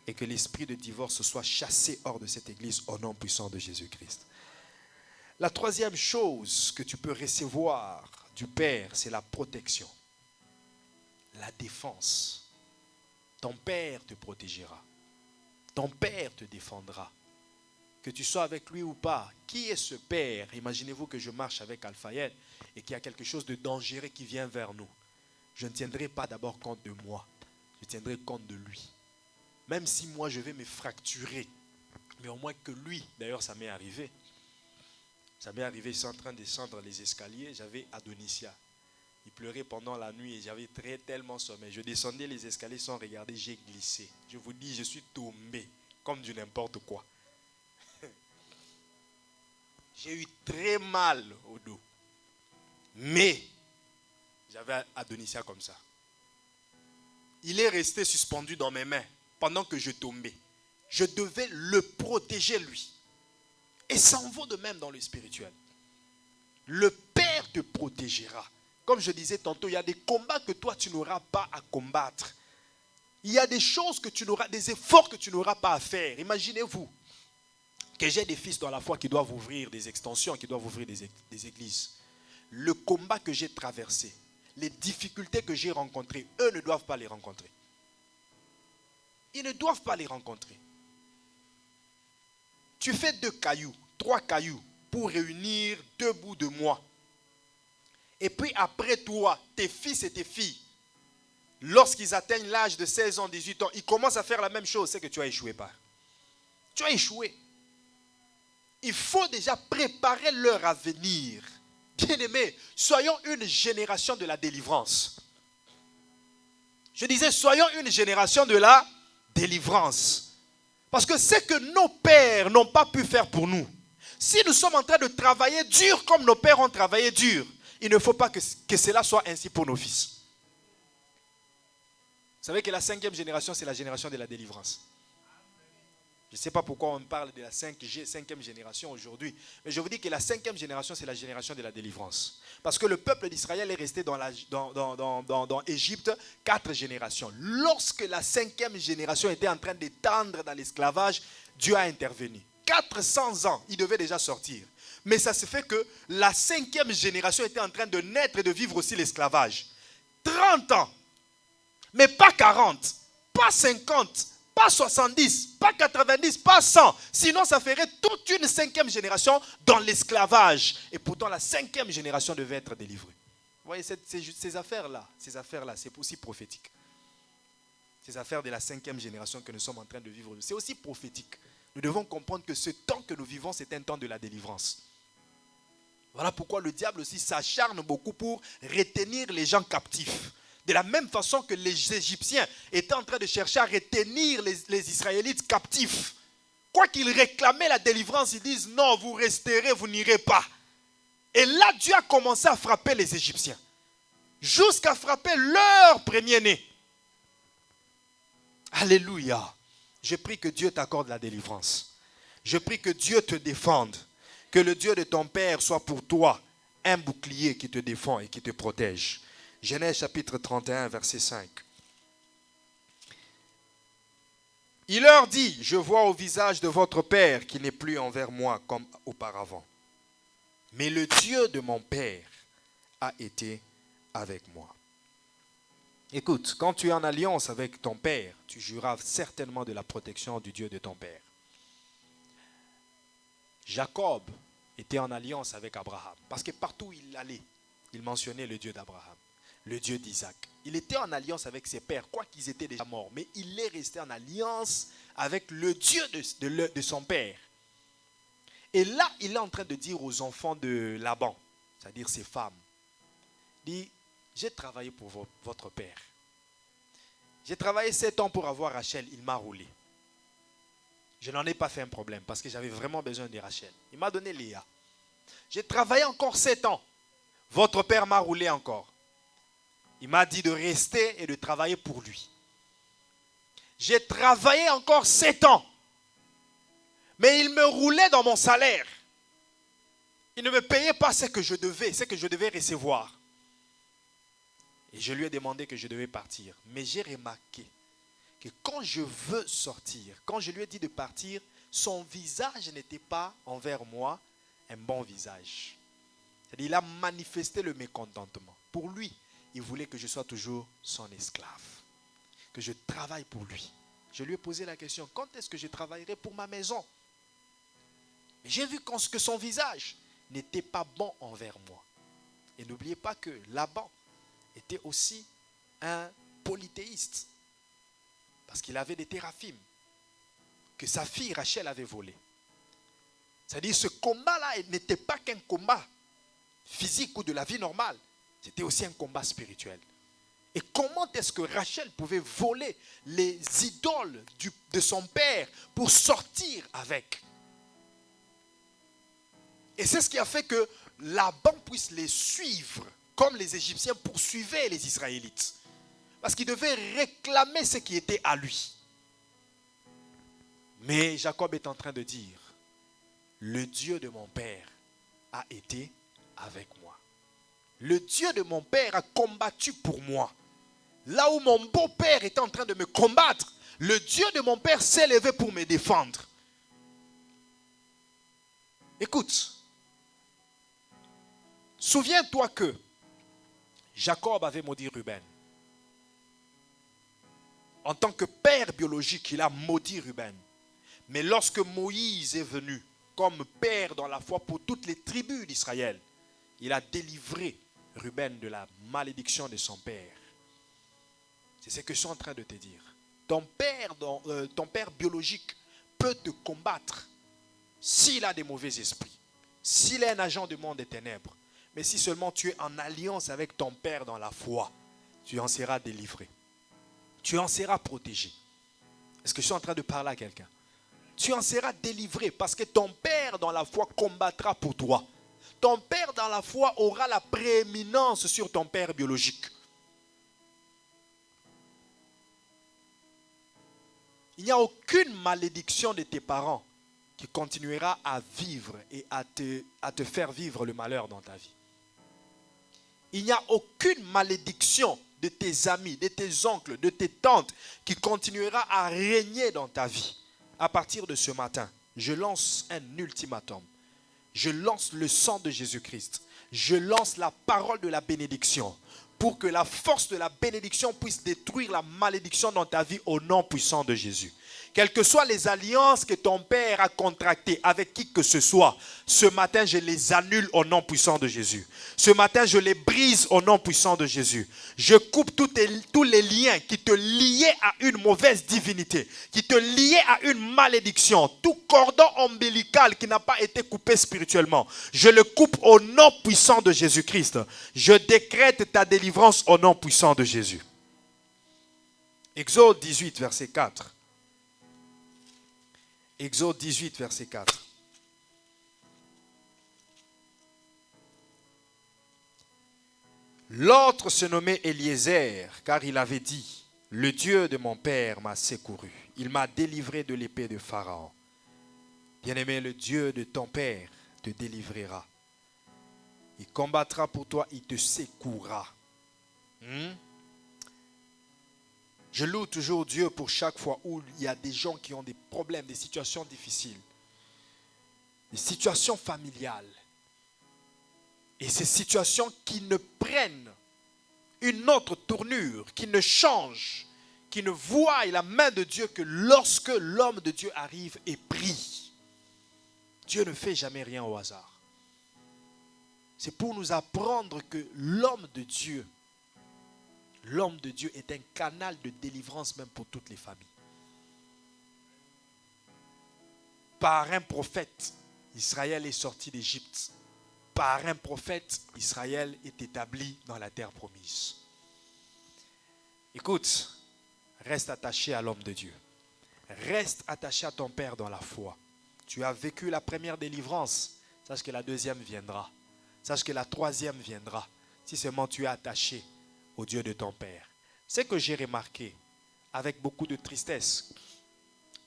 Et que l'esprit de divorce soit chassé hors de cette église au nom puissant de Jésus-Christ. La troisième chose que tu peux recevoir du Père, c'est la protection. la défense. Ton père te protégera. Ton père te défendra. Que tu sois avec lui ou pas. Qui est ce père? Imaginez-vous que je marche avec Alphaël et qu'il y a quelque chose de dangereux qui vient vers nous. Je ne tiendrai pas d'abord compte de moi. Je tiendrai compte de lui. Même si moi je vais me fracturer. Mais au moins que lui, d'ailleurs ça m'est arrivé. Ça m'est arrivé, je suis en train de descendre les escaliers, j'avais Adonicia. Il pleurait pendant la nuit et j'avais tellement sommeil. Je descendais les escaliers sans regarder, j'ai glissé. Je vous dis, je suis tombé comme du n'importe quoi. J'ai eu très mal au dos. Mais j'avais Adonicia comme ça. Il est resté suspendu dans mes mains pendant que je tombais. Je devais le protéger lui. Et ça en vaut de même dans le spirituel. Le Père te protégera. Comme je disais tantôt, il y a des combats que toi tu n'auras pas à combattre. Il y a des choses que tu n'auras, des efforts que tu n'auras pas à faire. Imaginez-vous que j'ai des fils dans la foi qui doivent ouvrir des extensions, qui doivent ouvrir des églises. Le combat que j'ai traversé, les difficultés que j'ai rencontrées, eux ne doivent pas les rencontrer. Ils ne doivent pas les rencontrer. Tu fais 2 cailloux, 3 cailloux pour réunir 2 bouts de moi. Et puis après toi, tes fils et tes filles, lorsqu'ils atteignent l'âge de 16 ans, 18 ans, ils commencent à faire la même chose, c'est que tu as échoué pas. Tu as échoué. Il faut déjà préparer leur avenir. Bien-aimés, soyons une génération de la délivrance. Je disais, soyons une génération de la délivrance. Parce que ce que nos pères n'ont pas pu faire pour nous, si nous sommes en train de travailler dur comme nos pères ont travaillé dur, il ne faut pas que cela soit ainsi pour nos fils. Vous savez que la 5e génération, c'est la génération de la délivrance. Je ne sais pas pourquoi on parle de la 5e génération aujourd'hui, mais je vous dis que la 5e génération, c'est la génération de la délivrance. Parce que le peuple d'Israël est resté dans Égypte 4 générations. Lorsque la 5e génération était en train d'étendre dans l'esclavage, Dieu a intervenu. 400 ans, il devait déjà sortir. Mais ça se fait que la 5e génération était en train de naître et de vivre aussi l'esclavage. 30 ans, mais pas 40, pas 50, pas 70, pas 90, pas 100. Sinon, ça ferait toute une 5e génération dans l'esclavage. Et pourtant, la 5e génération devait être délivrée. Vous voyez, ces affaires-là, c'est aussi prophétique. Ces affaires de la 5e génération que nous sommes en train de vivre, c'est aussi prophétique. Nous devons comprendre que ce temps que nous vivons, c'est un temps de la délivrance. Voilà pourquoi le diable aussi s'acharne beaucoup pour retenir les gens captifs. De la même façon que les Égyptiens étaient en train de chercher à retenir les Israélites captifs. Quoi qu'ils réclamaient la délivrance, ils disent non, vous resterez, vous n'irez pas. Et là, Dieu a commencé à frapper les Égyptiens. Jusqu'à frapper leur premier-né. Alléluia. Je prie que Dieu t'accorde la délivrance. Je prie que Dieu te défende. Que le Dieu de ton Père soit pour toi un bouclier qui te défend et qui te protège. Genèse chapitre 31, verset 5. Il leur dit, je vois au visage de votre Père qu'il n'est plus envers moi comme auparavant. Mais le Dieu de mon Père a été avec moi. Écoute, quand tu es en alliance avec ton Père, tu jureras certainement de la protection du Dieu de ton Père. Jacob était en alliance avec Abraham. Parce que partout où il allait, il mentionnait le Dieu d'Abraham, le Dieu d'Isaac. Il était en alliance avec ses pères, quoiqu'ils étaient déjà morts. Mais il est resté en alliance avec le Dieu de son père. Et là, il est en train de dire aux enfants de Laban, c'est-à-dire ses femmes, il dit, j'ai travaillé pour votre père. J'ai travaillé 7 ans pour avoir Rachel, il m'a roulé. Je n'en ai pas fait un problème parce que j'avais vraiment besoin de Rachel. Il m'a donné Léa. J'ai travaillé encore 7 ans. Votre père m'a roulé encore. Il m'a dit de rester et de travailler pour lui. J'ai travaillé encore 7 ans. Mais il me roulait dans mon salaire. Il ne me payait pas ce que je devais recevoir. Et je lui ai demandé que je devais partir. Mais j'ai remarqué que quand je veux sortir, quand je lui ai dit de partir, son visage n'était pas envers moi un bon visage. C'est-à-dire, il a manifesté le mécontentement. Pour lui, il voulait que je sois toujours son esclave, que je travaille pour lui. Je lui ai posé la question, quand est-ce que je travaillerai pour ma maison? Mais j'ai vu que son visage n'était pas bon envers moi. Et n'oubliez pas que Laban était aussi un polythéiste, parce qu'il avait des téraphimes que sa fille Rachel avait volé. C'est-à-dire ce combat-là n'était pas qu'un combat physique ou de la vie normale, c'était aussi un combat spirituel. Et comment est-ce que Rachel pouvait voler les idoles de son père pour sortir avec? Et c'est ce qui a fait que Laban puisse les suivre, comme les Égyptiens poursuivaient les Israélites. Parce qu'il devait réclamer ce qui était à lui. Mais Jacob est en train de dire, le Dieu de mon père a été avec moi. Le Dieu de mon père a combattu pour moi. Là où mon beau-père était en train de me combattre, le Dieu de mon père s'est levé pour me défendre. Écoute, souviens-toi que Jacob avait maudit Ruben. En tant que père biologique, il a maudit Ruben. Mais lorsque Moïse est venu comme père dans la foi pour toutes les tribus d'Israël, il a délivré Ruben de la malédiction de son père. C'est ce que je suis en train de te dire. Ton père biologique peut te combattre s'il a des mauvais esprits, s'il est un agent du monde des ténèbres. Mais si seulement tu es en alliance avec ton père dans la foi, tu en seras délivré. Tu en seras protégé. Est-ce que je suis en train de parler à quelqu'un? Tu en seras délivré parce que ton père dans la foi combattra pour toi. Ton père dans la foi aura la prééminence sur ton père biologique. Il n'y a aucune malédiction de tes parents qui continuera à vivre et à te faire vivre le malheur dans ta vie. Il n'y a aucune malédiction de tes amis, de tes oncles, de tes tantes qui continuera à régner dans ta vie. À partir de ce matin, je lance un ultimatum. Je lance le sang de Jésus-Christ. Je lance la parole de la bénédiction pour que la force de la bénédiction puisse détruire la malédiction dans ta vie au nom puissant de Jésus. Quelles que soient les alliances que ton père a contractées avec qui que ce soit, ce matin, je les annule au nom puissant de Jésus. Ce matin, je les brise au nom puissant de Jésus. Je coupe tous les liens qui te liaient à une mauvaise divinité, qui te liaient à une malédiction, tout cordon ombilical qui n'a pas été coupé spirituellement. Je le coupe au nom puissant de Jésus-Christ. Je décrète ta délivrance au nom puissant de Jésus. Exode 18, verset 4. Exode 18, verset 4. L'autre se nommait Eliezer, car il avait dit, le Dieu de mon père m'a secouru. Il m'a délivré de l'épée de Pharaon. Bien-aimé, le Dieu de ton père te délivrera. Il combattra pour toi, il te secourra. Je loue toujours Dieu pour chaque fois où il y a des gens qui ont des problèmes, des situations difficiles, des situations familiales. Et ces situations qui ne prennent une autre tournure, qui ne changent, qui ne voient la main de Dieu que lorsque l'homme de Dieu arrive et prie. Dieu ne fait jamais rien au hasard. C'est pour nous apprendre que l'homme de Dieu est un canal de délivrance même pour toutes les familles. Par un prophète, Israël est sorti d'Égypte. Par un prophète, Israël est établi dans la terre promise. Écoute, reste attaché à l'homme de Dieu. Reste attaché à ton Père dans la foi. Tu as vécu la première délivrance. Sache que la deuxième viendra. Sache que la troisième viendra. Si seulement tu es attaché au Dieu de ton Père. Ce que j'ai remarqué avec beaucoup de tristesse,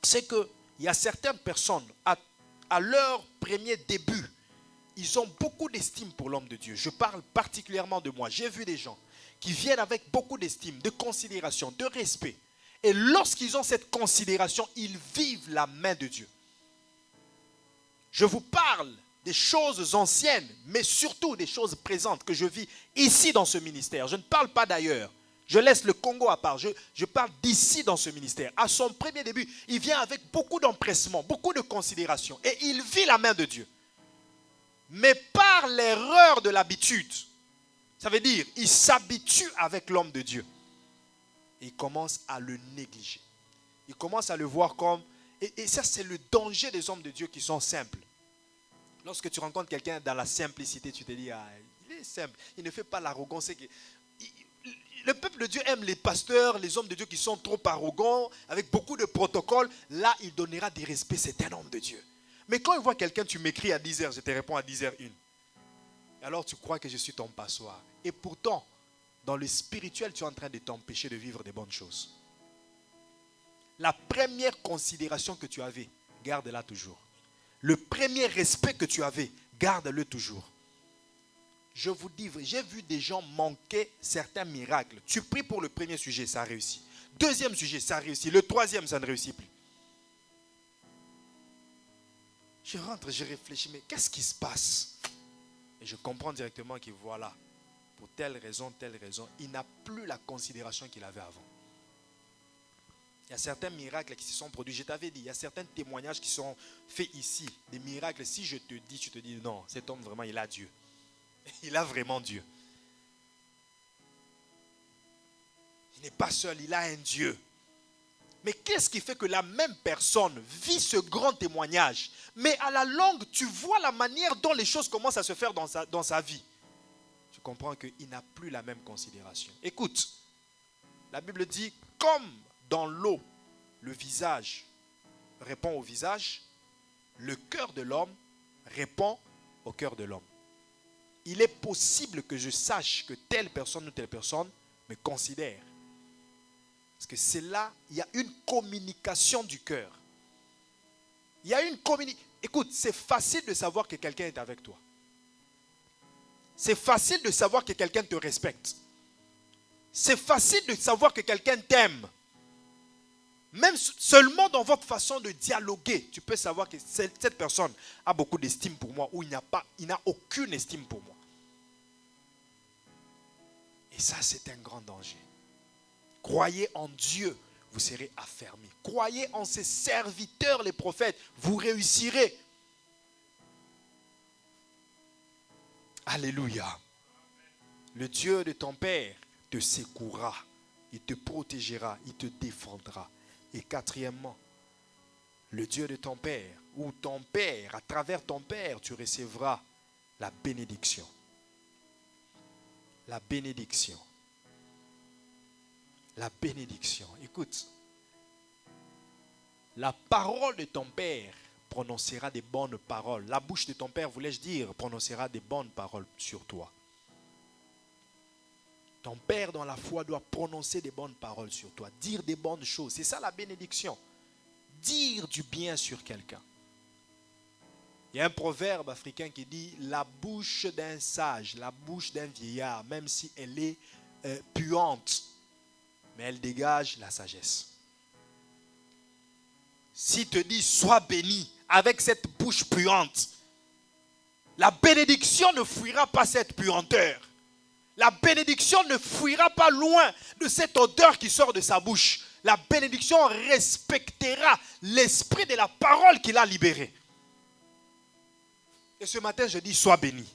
c'est qu'il y a certaines personnes, à leur premier début, ils ont beaucoup d'estime pour l'homme de Dieu. Je parle particulièrement de moi. J'ai vu des gens qui viennent avec beaucoup d'estime, de considération, de respect. Et lorsqu'ils ont cette considération, ils vivent la main de Dieu. Je vous parle des choses anciennes, mais surtout des choses présentes que je vis ici dans ce ministère. Je ne parle pas d'ailleurs. Je laisse le Congo à part. Je parle d'ici dans ce ministère. À son premier début, il vient avec beaucoup d'empressement, beaucoup de considération. Et il vit la main de Dieu. Mais par l'erreur de l'habitude, ça veut dire, il s'habitue avec l'homme de Dieu. Et il commence à le négliger. Il commence à le voir comme... Et ça, c'est le danger des hommes de Dieu qui sont simples. Lorsque tu rencontres quelqu'un dans la simplicité, tu te dis, ah, il est simple. Il ne fait pas l'arrogance. Le peuple de Dieu aime les pasteurs, les hommes de Dieu qui sont trop arrogants, avec beaucoup de protocoles. Là, il donnera des respects. C'est un homme de Dieu. Mais quand il voit quelqu'un, tu m'écris à 10h, je te réponds à 10h01. Alors tu crois que je suis ton passoire. Et pourtant, dans le spirituel, tu es en train de t'empêcher de vivre des bonnes choses. La première considération que tu avais, garde-la toujours. Le premier respect que tu avais, garde-le toujours. Je vous dis, j'ai vu des gens manquer certains miracles. Tu pries pour le premier sujet, ça réussit. Deuxième sujet, ça réussit. Le troisième, ça ne réussit plus. Je rentre, je réfléchis, mais qu'est-ce qui se passe? Et je comprends directement que voilà, pour telle raison, il n'a plus la considération qu'il avait avant. Il y a certains miracles qui se sont produits. Je t'avais dit, il y a certains témoignages qui sont faits ici. Des miracles, si je te dis, tu te dis, non, cet homme vraiment, il a Dieu. Il a vraiment Dieu. Il n'est pas seul, il a un Dieu. Mais qu'est-ce qui fait que la même personne vit ce grand témoignage, mais à la longue, tu vois la manière dont les choses commencent à se faire dans sa vie. Tu comprends qu'il n'a plus la même considération. Écoute, la Bible dit, comme dans l'eau, le visage répond au visage, le cœur de l'homme répond au cœur de l'homme. Il est possible que je sache que telle personne ou telle personne me considère. Parce que c'est là, il y a une communication du cœur. Il y a une communication. Écoute, c'est facile de savoir que quelqu'un est avec toi. C'est facile de savoir que quelqu'un te respecte. C'est facile de savoir que quelqu'un t'aime. Même seulement dans votre façon de dialoguer, tu peux savoir que cette personne a beaucoup d'estime pour moi ou il n'a aucune estime pour moi. Et ça, c'est un grand danger. Croyez en Dieu, vous serez affermis. Croyez en ses serviteurs, les prophètes, vous réussirez. Alléluia. Le Dieu de ton Père te secourra, il te protégera, il te défendra. Et quatrièmement, le Dieu de ton Père, ou ton Père, à travers ton Père, tu recevras la bénédiction. La bénédiction. La bénédiction. Écoute, la parole de ton Père prononcera des bonnes paroles. La bouche de ton Père, voulais-je dire, prononcera des bonnes paroles sur toi. Ton Père dans la foi doit prononcer des bonnes paroles sur toi, dire des bonnes choses. C'est ça la bénédiction. Dire du bien sur quelqu'un. Il y a un proverbe africain qui dit « La bouche d'un sage, la bouche d'un vieillard, même si elle est puante, mais elle dégage la sagesse. » Si te dit « Sois béni » avec cette bouche puante, la bénédiction ne fuira pas cette puanteur. La bénédiction ne fuira pas loin de cette odeur qui sort de sa bouche. La bénédiction respectera l'esprit de la parole qu'il a libérée. Et ce matin, je dis, sois béni.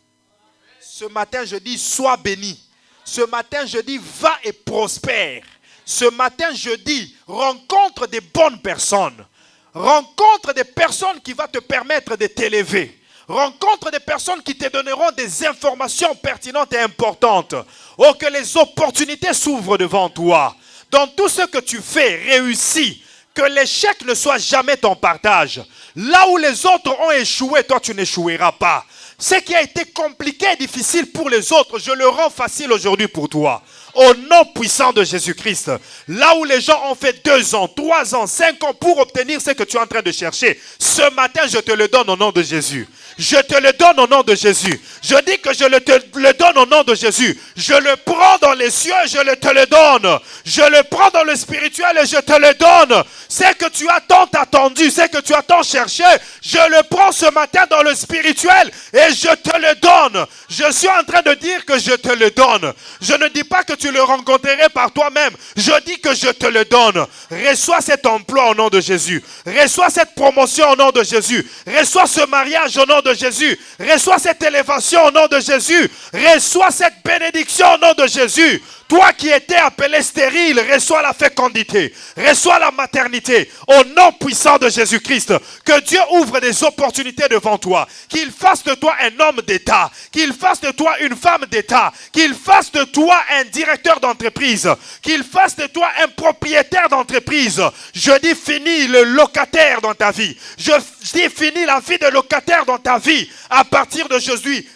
Ce matin, je dis, sois béni. Ce matin, je dis, va et prospère. Ce matin, je dis, rencontre des bonnes personnes. Rencontre des personnes qui vont te permettre de t'élever. Rencontre des personnes qui te donneront des informations pertinentes et importantes. Oh, que les opportunités s'ouvrent devant toi. Dans tout ce que tu fais, réussis. Que l'échec ne soit jamais ton partage. Là où les autres ont échoué, toi tu n'échoueras pas. Ce qui a été compliqué et difficile pour les autres, je le rends facile aujourd'hui pour toi. Au nom puissant de Jésus-Christ. Là où les gens ont fait 2 ans, 3 ans, 5 ans pour obtenir ce que tu es en train de chercher, ce matin je te le donne au nom de Jésus. Je te le donne au nom de Jésus. Je dis que je te le donne au nom de Jésus. Je le prends dans les cieux et te le donne. Je le prends dans le spirituel et je te le donne. C'est que tu as tant attendu, c'est que tu as tant cherché. Je le prends ce matin dans le spirituel et je te le donne. Je suis en train de dire que je te le donne. Je ne dis pas que tu le rencontrerais par toi-même. Je dis que je te le donne. Reçois cet emploi au nom de Jésus. Reçois cette promotion au nom de Jésus. Reçois ce mariage au nom de Jésus. Reçois cette élévation au nom de Jésus. Reçois cette bénédiction au nom de Jésus. Toi qui étais appelé stérile, reçois la fécondité, reçois la maternité, au nom puissant de Jésus-Christ. Que Dieu ouvre des opportunités devant toi, qu'il fasse de toi un homme d'État, qu'il fasse de toi une femme d'État, qu'il fasse de toi un directeur d'entreprise, qu'il fasse de toi un propriétaire d'entreprise. Je dis fini le locataire dans ta vie. Je dis fini la vie de locataire dans ta vie. À partir d'aujourd'hui,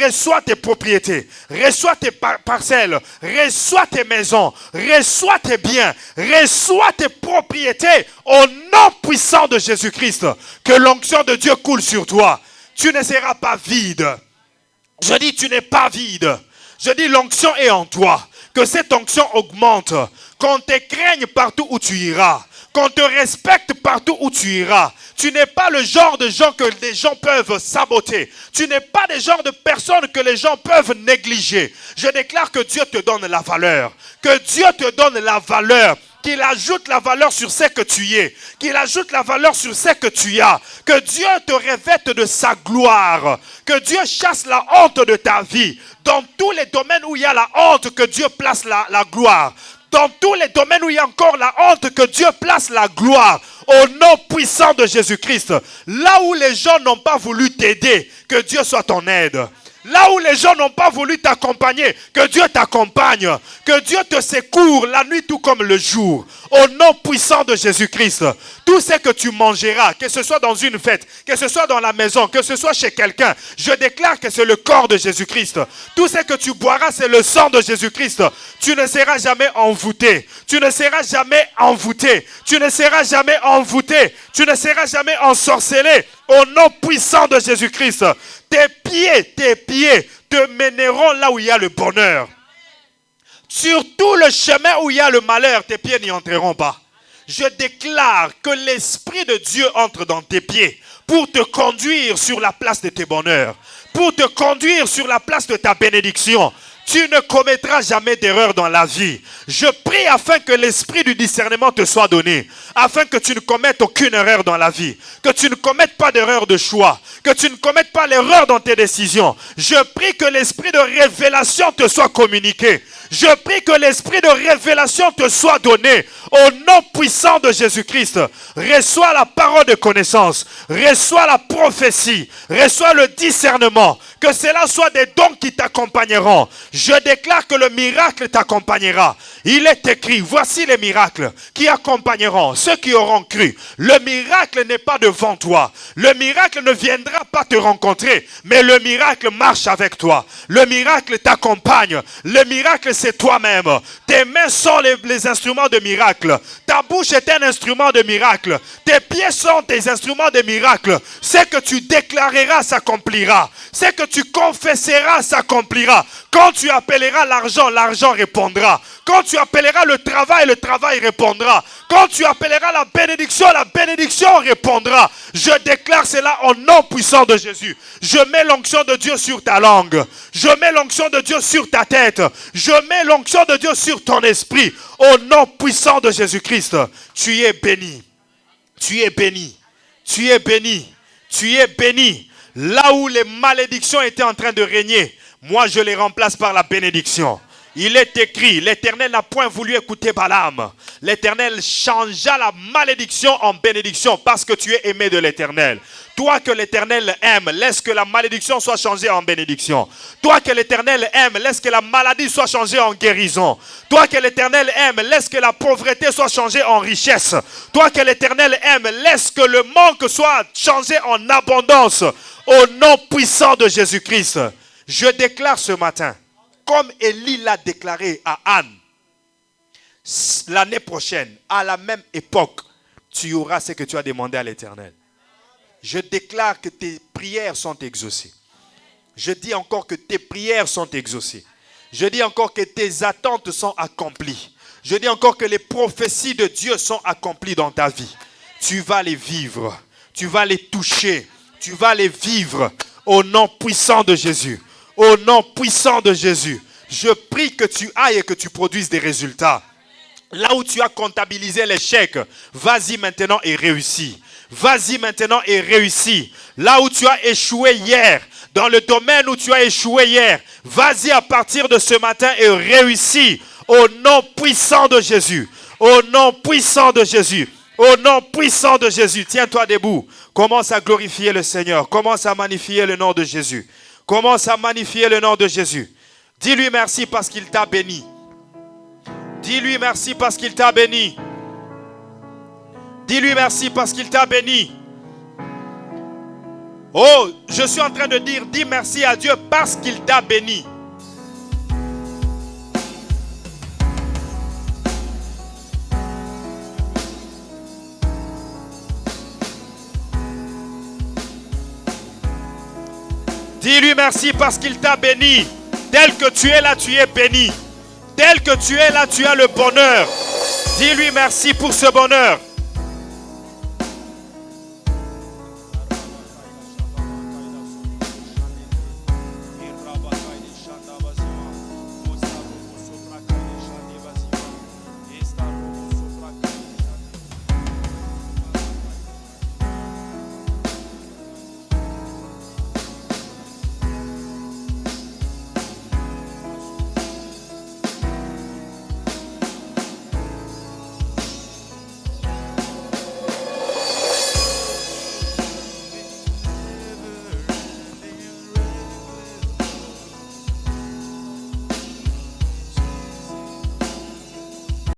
reçois tes propriétés, reçois tes parcelles, reçois tes maisons, reçois tes biens, reçois tes propriétés au nom puissant de Jésus-Christ. Que l'onction de Dieu coule sur toi. Tu ne seras pas vide. Je dis tu n'es pas vide. Je dis l'onction est en toi. Que cette onction augmente. Qu'on te craigne partout où tu iras. Qu'on te respecte partout où tu iras. Tu n'es pas le genre de gens que les gens peuvent saboter. Tu n'es pas le genre de personne que les gens peuvent négliger. Je déclare que Dieu te donne la valeur. Que Dieu te donne la valeur. Qu'il ajoute la valeur sur ce que tu es. Qu'il ajoute la valeur sur ce que tu as. Que Dieu te revête de sa gloire. Que Dieu chasse la honte de ta vie. Dans tous les domaines où il y a la honte, que Dieu place la gloire. Dans tous les domaines où il y a encore la honte, que Dieu place la gloire. Au nom puissant de Jésus-Christ. Là où les gens n'ont pas voulu t'aider, que Dieu soit ton aide. Là où les gens n'ont pas voulu t'accompagner, que Dieu t'accompagne. Que Dieu te secourt la nuit tout comme le jour. Au nom puissant de Jésus-Christ. Tout ce que tu mangeras, que ce soit dans une fête, que ce soit dans la maison, que ce soit chez quelqu'un, je déclare que c'est le corps de Jésus-Christ. Tout ce que tu boiras, c'est le sang de Jésus-Christ. Tu ne seras jamais envoûté. Tu ne seras jamais envoûté. Tu ne seras jamais envoûté. Tu ne seras jamais ensorcelé. Au nom puissant de Jésus-Christ. Tes pieds te mèneront là où il y a le bonheur. Sur tout le chemin où il y a le malheur, tes pieds n'y entreront pas. Je déclare que l'Esprit de Dieu entre dans tes pieds pour te conduire sur la place de tes bonheurs, pour te conduire sur la place de ta bénédiction. Tu ne commettras jamais d'erreur dans la vie. Je prie afin que l'esprit du discernement te soit donné, afin que tu ne commettes aucune erreur dans la vie, que tu ne commettes pas d'erreur de choix, que tu ne commettes pas l'erreur dans tes décisions. Je prie que l'esprit de révélation te soit communiqué. Je prie que l'esprit de révélation te soit donné au nom puissant de Jésus-Christ. Reçois la parole de connaissance, reçois la prophétie, reçois le discernement. Que cela soit des dons qui t'accompagneront. Je déclare que le miracle t'accompagnera. Il est écrit, voici les miracles qui accompagneront ceux qui auront cru. Le miracle n'est pas devant toi. Le miracle ne viendra pas te rencontrer, mais le miracle marche avec toi. Le miracle t'accompagne. Le miracle, c'est toi-même. Tes mains sont les instruments de miracle. Ta bouche est un instrument de miracle. Tes pieds sont tes instruments de miracle. Ce que tu déclareras s'accomplira. Ce que tu confesseras s'accomplira. Quand tu appelleras l'argent, l'argent répondra. Quand tu appelleras le travail répondra. Quand tu appelleras la bénédiction répondra. Je déclare cela au nom puissant de Jésus. Je mets l'onction de Dieu sur ta langue. Je mets l'onction de Dieu sur ta tête. Je mets l'onction de Dieu sur ton esprit. Au nom puissant de Jésus-Christ. Tu es béni. Tu es béni. Tu es béni. Tu es béni. Là où les malédictions étaient en train de régner, moi je les remplace par la bénédiction. Il est écrit, l'Éternel n'a point voulu écouter Balaam. L'Éternel changea la malédiction en bénédiction parce que tu es aimé de l'Éternel. Toi que l'Éternel aime, laisse que la malédiction soit changée en bénédiction. Toi que l'Éternel aime, laisse que la maladie soit changée en guérison. Toi que l'Éternel aime, laisse que la pauvreté soit changée en richesse. Toi que l'Éternel aime, laisse que le manque soit changé en abondance. Au nom puissant de Jésus-Christ, je déclare ce matin, comme Élie l'a déclaré à Anne, l'année prochaine, à la même époque, tu auras ce que tu as demandé à l'Éternel. Je déclare que tes prières sont exaucées. Je dis encore que tes prières sont exaucées. Je dis encore que tes attentes sont accomplies. Je dis encore que les prophéties de Dieu sont accomplies dans ta vie. Tu vas les vivre. Tu vas les toucher. Tu vas les vivre au nom puissant de Jésus. Au nom puissant de Jésus. Je prie que tu ailles et que tu produises des résultats. Là où tu as comptabilisé l'échec, vas-y maintenant et réussis. Vas-y maintenant et réussis. Là où tu as échoué hier, dans le domaine où tu as échoué hier, vas-y à partir de ce matin et réussis. Au nom puissant de Jésus. Au nom puissant de Jésus. Au nom puissant de Jésus. Tiens-toi debout. Commence à glorifier le Seigneur. Commence à magnifier le nom de Jésus. Commence à magnifier le nom de Jésus. Dis-lui merci parce qu'il t'a béni. Dis-lui merci parce qu'il t'a béni. Dis-lui merci parce qu'il t'a béni. Oh, je suis en train de dire, dis merci à Dieu parce qu'il t'a béni. Dis-lui merci parce qu'il t'a béni. Tel que tu es là, tu es béni. Tel que tu es là, tu as le bonheur. Dis-lui merci pour ce bonheur.